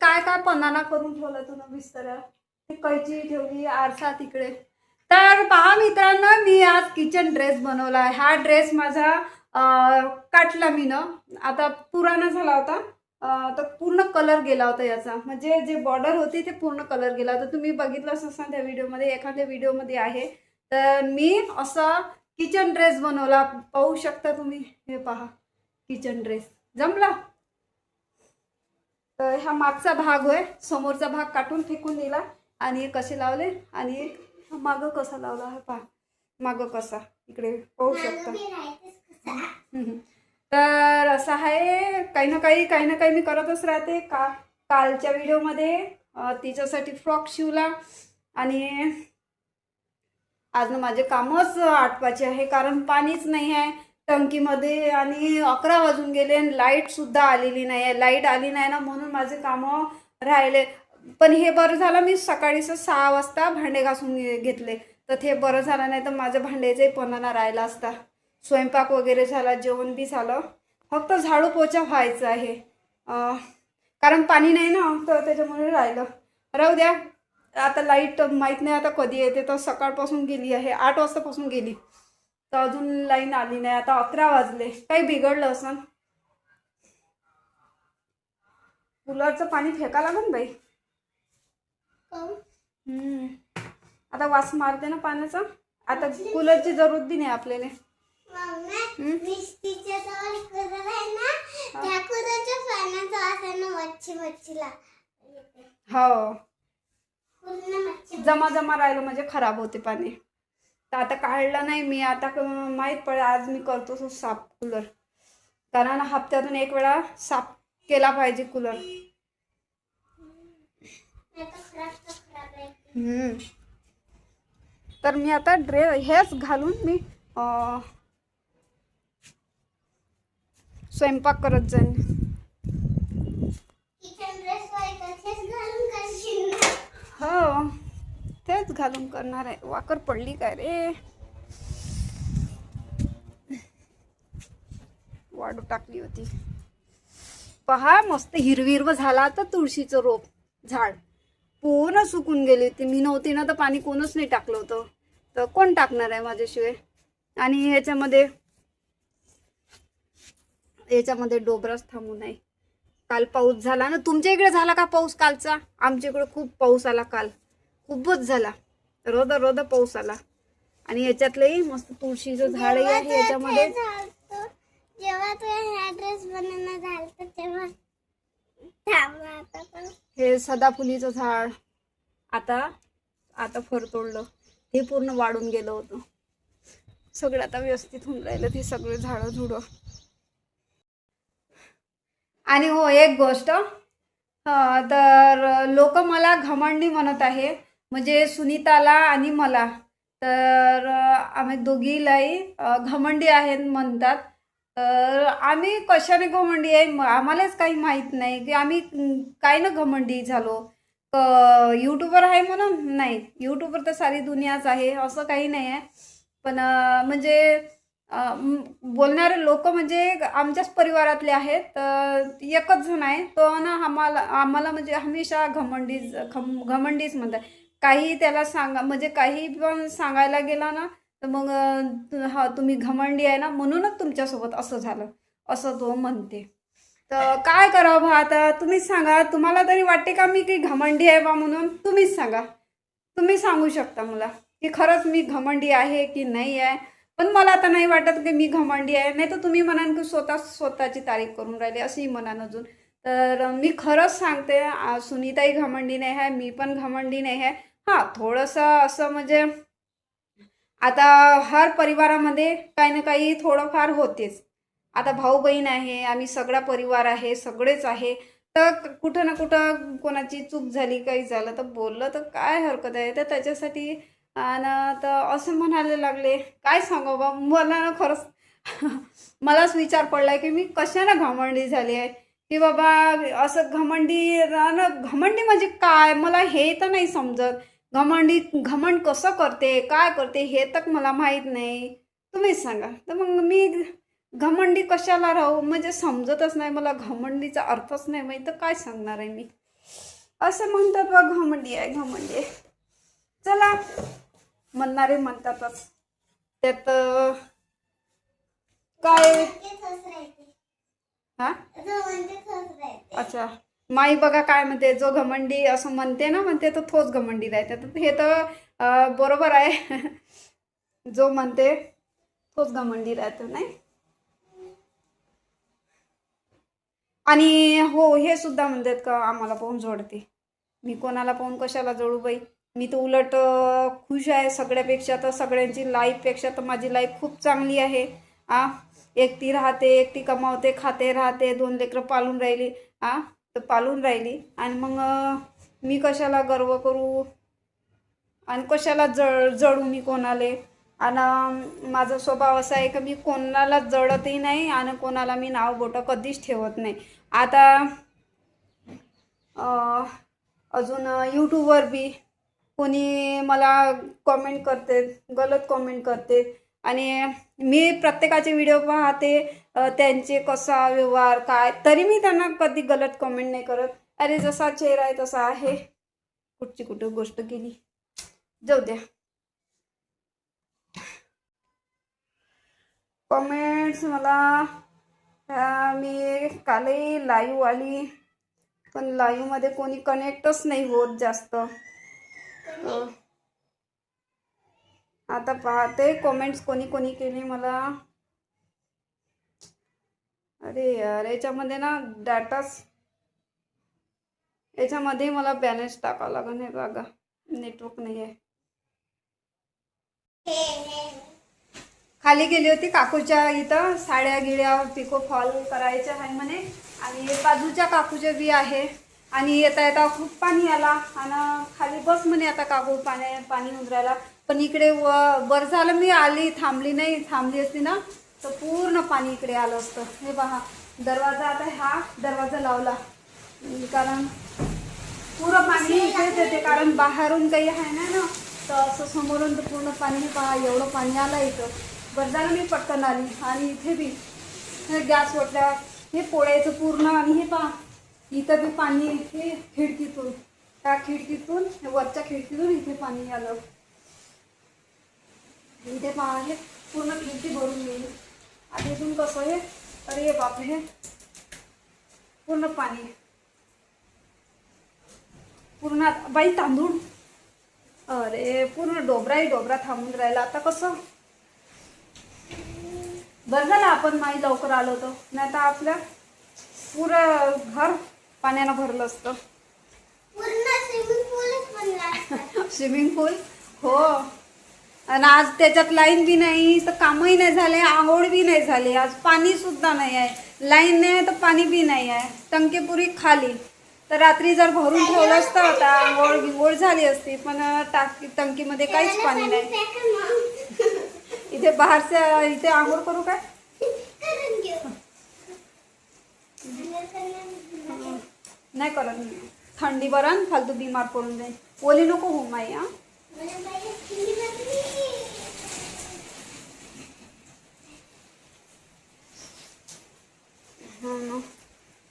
काय काय पन्नाना करून ठेवलं तुला बिस्तऱ्या. कैची ठेवली, आरसा तिकडे. तर पहा मित्रांनो, मी आज किचन ड्रेस बनवला आहे. हा ड्रेस माझा काटला मी ना, आता पुराणा झाला होता. तर पूर्ण कलर गेला होता याचा, म्हणजे जे बॉर्डर होती ते पूर्ण कलर गेला होता. तुम्ही बघितलंच असाल त्या व्हिडिओमध्ये, एखाद्या व्हिडिओमध्ये आहे. तर मी असा किचन ड्रेस बनवला, पाहू शकता तुम्ही. हे पहा किचन ड्रेस जमला. तर हा मागचा भाग होय, समोरचा भाग काटून फेकून दिला आणि कसे लावले आणि मागं कसा लावला. हा पहा मागं कसा, इकडे पाहू शकता. तर असं आहे, काही ना काही मी करतच राहते. कालच्या व्हिडिओमध्ये तिच्यासाठी फ्रॉक शिवला आणि आज माझे कामच आटवायचे आहे, कारण पाणीच नाही आहे टंकीमध्ये आणि 11 वाजून गेले. लाईट सुद्धा आलेली नाही आहे. लाईट आली नाही ना, म्हणून माझे कामं राहिले. पण हे बरं झालं, मी सकाळीच 6 वाजता भांडे घासून घेतले. तर ते बरं झालं, नाही तर माझ्या भांड्याचाही पणाना राहिला असता. स्वयंपाक वगैरे झाला, जेवण बी झालं, फक्त झाडू पोछा व्हायचं आहे. कारण पाणी नाही ना, तर त्याच्यामुळे राहिलं. राहू द्या. आता लाईट माहीत नाही आता कधी येते. तर सकाळपासून गेली आहे, 8 वाजतापासून गेली, तर अजून लाईन आली नाही. आता 11 वाजले. काही बिघडलं असं. कूलरचं पाणी फेका लागेल बाई. आता वास मारते ना पाण्याचा. आता कूलरची जरूरत बी नाही आपल्याला. हो, जमा राहिलं म्हणजे खराब होते पाणी. तर आता काढलं नाही मी. आता माहीत पडलं, आज मी करतो साफ कूलर, कारण हप्त्यातून एक वेळा साफ केला पाहिजे कूलर. तर मी आता हेच घालून मी स्वयंपाक करत जाईन. हो, तेच घालून करणार आहे. वाकर पडली काय रे, वाढू टाकली होती. पहा मस्त हिरवीर झाला. तर तुळशीचं रोप झाड पूर्ण सुकून गेली होती. मी नव्हती ना, तर पाणी कोणच नाही टाकलं होतं. तर कोण टाकणार आहे माझ्याशिवाय. आणि याच्यामध्ये डोबराच थांबू नाही. काल पाऊस झाला ना. तुमच्या इकडे झाला का पाऊस कालचा? आमच्या इकडे खूप पाऊस आला काल, खूपच झाला. रोद पाऊस आला. आणि याच्यातलंही मस्त तुळशीचं झाडही आहे याच्यामध्ये. जेव्हा तू हा ड्रेस बनवणं झालं तेव्हा हे सदाफुलीचं झाड आता फर तोडलं. हे पूर्ण वाढून गेलं होतं. सगळं आता व्यवस्थित होऊन राहिलं ते सगळे झाडं झुडं. आणि हो, एक गोष्ट, तर लोक मला घमंडी म्हणत आहे, म्हणजे सुनीताला आणि मला. तर आम्ही दोघीलाही घमंडी आहेत म्हणतात. तर आम्ही कशाने घमंडी आहे आम्हालाच काही माहीत नाही की आम्ही काय ना घमंडी झालो. यूट्यूबर आहे म्हणून नाही. यूट्यूबर तर सारी दुनियाच आहे, असं काही नाही आहे. पण म्हणजे बोलणारे लोक म्हणजे आमच्याच परिवारातले आहेत. तर एकच जण आहे तो ना, आम्हाला म्हणजे हमेशा घमंडीच म्हणतात. काही त्याला सांगा, म्हणजे काही पण सांगायला गेला ना, तर मग हा तुम्ही घमंडी आहे ना, म्हणूनच तुमच्यासोबत असं झालं, असं तो म्हणते. तर काय करावं आता तुम्हीच सांगा. तुम्हाला तरी वाटते का मी की घमंडी आहे बा म्हणून? तुम्हीच सांगा. तुम्ही सांगू शकता मला की खरंच मी घमंडी आहे की नाही आहे. पण मला आता नाही वाटत की मी घमंडी आहे. नाही तर तुम्ही म्हणाल की स्वतःची तारीफ करून राहिले, असेही म्हणाल अजून. तर मी खरंच सांगते, सुनीताही घमंडी नाही आहे, मी पण घमंडी नाही आहे. हां, थोडंसं असं म्हणजे आता हर परिवारामध्ये काही ना काही थोडंफार होतेच. आता भाऊ बहीण आहे, आम्ही सगळा परिवार आहे, सगळेच आहे. तर कुठं ना कुठं कोणाची चूक झाली, काही झालं तर बोललं तर काय हरकत आहे. तर त्याच्यासाठी आणि तर असं म्हणायला लागले. काय सांगू बा, मला ना खरंच मलाच विचार पडला की मी कशानं घमंडी झाली आहे, की बाबा असं घमंडी म्हणजे काय, मला हे तर नाही समजत. घमंड कसं करते, काय करते हे तर मला माहीत नाही. तुम्हीच सांगा. तर मग मी घमंडी कशाला राहू, म्हणजे समजतच नाही मला. घमंडीचा अर्थच नाही माहीत, तर काय सांगणार आहे मी. असं म्हणतात बा, घमंडी आहे घमंडी आहे. चला, म्हणणारे म्हणतातच, त्यात काय. हा, अच्छा. माई बघा काय म्हणते, जो घमंडी असं म्हणते ना, म्हणते तो तोच घमंडी राहते. तर हे तर बरोबर आहे. जो म्हणते तोच घमंडी राहतो नाही. आणि हो, हे सुद्धा म्हणतात का आम्हाला पाहून जोडते. मी कोणाला पाहून कशाला जोडू बाई. मी तर उलट खुश आहे सगळ्यापेक्षा. तर सगळ्यांची लाईफपेक्षा तर माझी लाईफ खूप चांगली आहे. एकटी राहते, एकटी कमावते, खाते राहते, 2 लेकरं पाळून राहिली. तर पाळून राहिली. आणि मग मी कशाला गर्व करू आणि कशाला जळू मी कोणाले. आणि माझा स्वभाव असा आहे की मी कोणाला जळतही नाही आणि कोणाला मी नाव बोटं कधीच ठेवत नाही. आता अजून यूट्यूबवर बी कोणी मला कॉमेंट करते, गलत कॉमेंट करते. आणि मी प्रत्येकाचे व्हिडिओ पाहते, त्यांचे कसा व्यवहार काय, तरी मी त्यांना कधी गलत कॉमेंट नाही करत. अरे जसा चेहरा आहे तसा आहे. कुठची कुठं गोष्ट केली, जाऊ द्या. कमेंट्स मला मी कालही लाईव्ह आली, पण लाईव्हमध्ये कोणी कनेक्टच नाही होत जास्त. आता पाहते कमेंट्स कोणी कोणी केली मला. अरे यार, याच्यामध्ये ना डाटाच, याच्यामध्ये मला बॅलन्स टाकावं लागेल. हे बघा, नेटवर्क नाही आहे. खाली गेली होती काकूच्या इथं, साड्या गिड्या पिको फॉल करायच्या आहे म्हणे. आणि बाजूच्या काकूच्या बी आहे. आणि येता येता खूप पाणी आला आणि खाली बस म्हणे आता काकू, पाणी उतरायला. पण इकडे बरं झालं मी आली, थांबली नाही. थांबली असती ना तर पूर्ण पाणी इकडे आलं असतं. हे पहा, दरवाजा, आता हा दरवाजा लावला कारण पूर्ण पाणी इकडेच येते. कारण बाहेरून काही आहे ना, तर असं समोरून तर पूर्ण पाणी. हे पहा, एवढं पाणी आलं इथं. बरं झालं मी पटकन आली. आणि इथे बी हे गॅस वाटल्या, हे पोळ्याचं पूर्ण. आणि हे पहा, इथं बी पाणी, हे खिडकीतून, त्या खिडकीतून, वरच्या खिडकीतून इथे पाणी आलं. इथे पहा, हे पूर्ण खिडकी भरून गेली. आणि इथून कसं आहे, अरे बापरे, हे पूर्ण पाणी पूर्ण. बाई तांदूळ, अरे पूर्ण डोबराही डोबरा थांबून राहिला. आता कसं, बरं झालं आपण माई लवकर आलो होतो, नाही तर आपल्या पुरं घर पाण्यानं भरलं असतं. स्विमिंग पूल, हो. आणि आज त्याच्यात लाईन बी नाही, तर कामही नाही झाले, आंघोळ बी नाही झाली. आज पाणी सुद्धा नाही आहे, लाईन नाही तर पाणी बी नाही आहे. टंकी पुरी खाली. तर रात्री जर भरून ठेवलं असतं तर आंघोळ गिंघोळ झाली असती. पण टंकीमध्ये काहीच पाणी नाही. इथे बाहेरच्या इथे आंघोळ करू काय, नाही करत मी. थंडी बरं, फालतू बिमार पडून जाईल. ओली नको हो माई.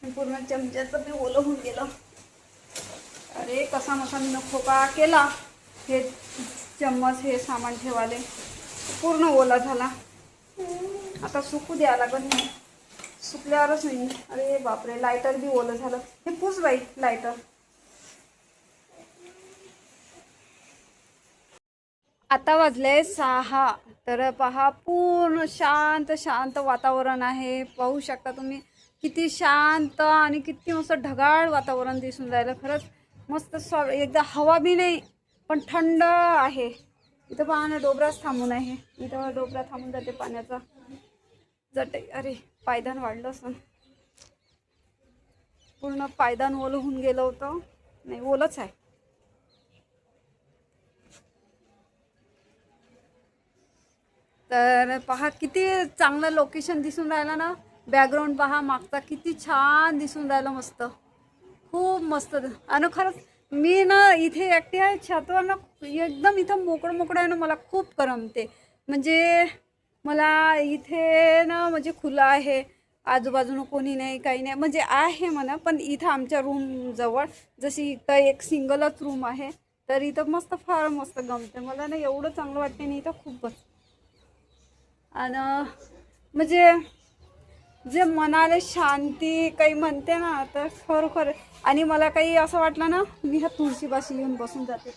पूर्ण चमच्याचं बी ओलं होऊन गेलं. अरे कसा मसा मी खोका केला. हे चम्मच, हे सामान ठेवाले पूर्ण ओला झाला. आता सुकू द्या लागत नाही, सुकल्यावरच नाही. अरे बापरे, लायटर बी ओलं झालं. हे पुस बाई लायटर. आता वाजले 6. तर पहा, पूर्ण शांत शांत वातावरण आहे. पाहू शकता तुम्ही किती शांत आणि किती मस्त ढगाळ वातावरण दिसून राहिलं. खरंच मस्त. एकदा हवा बी नाही, पण थंड आहे. इथं पहा ना, डोबराच थांबून आहे. इथं डोबरा थांबून जाते पाण्याचा जटे. अरे पायदान वाढलं असं, पूर्ण पायदान ओलं होऊन गेलं होतं. नाही, ओलंच आहे. तर पहा किती चांगलं लोकेशन दिसून राहिलं ना. बॅकग्राऊंड पहा मागचा किती छान दिसून राहिलं. मस्त, खूप मस्त. आणि खरंच मी ना इथे एकटी आहे छतावर ना, एकदम इथं मोकळं मोकळं आहे ना, मला खूप करमते. म्हणजे मला इथे ना, म्हणजे खुलं आहे, आजूबाजूनं कोणी नाही काही नाही, म्हणजे आहे म्हणा, पण इथं आमच्या रूम जवळ जशी इथं एक सिंगलच रूम आहे, तर इथं मस्त फार मस्त गमते मला ना, एवढं चांगलं वाटते ना इथं खूपच. आणि म्हणजे जे मनाला शांती काही म्हणते ना, तर खरोखर. आणि मला काही असं वाटलं ना, मी ह्या तुळशीपाशी येऊन बसून जाते,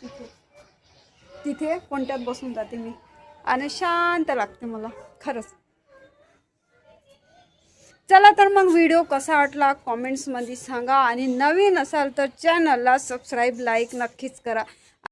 तिथे कोणत्यात बसून जाते मी, आणि शांत लागते मला खरंच. चला तर मग व्हिडिओ कसा वाटला कॉमेंट्समध्ये सांगा, आणि नवीन असाल तर चॅनलला सबस्क्राईब लाईक नक्कीच करा.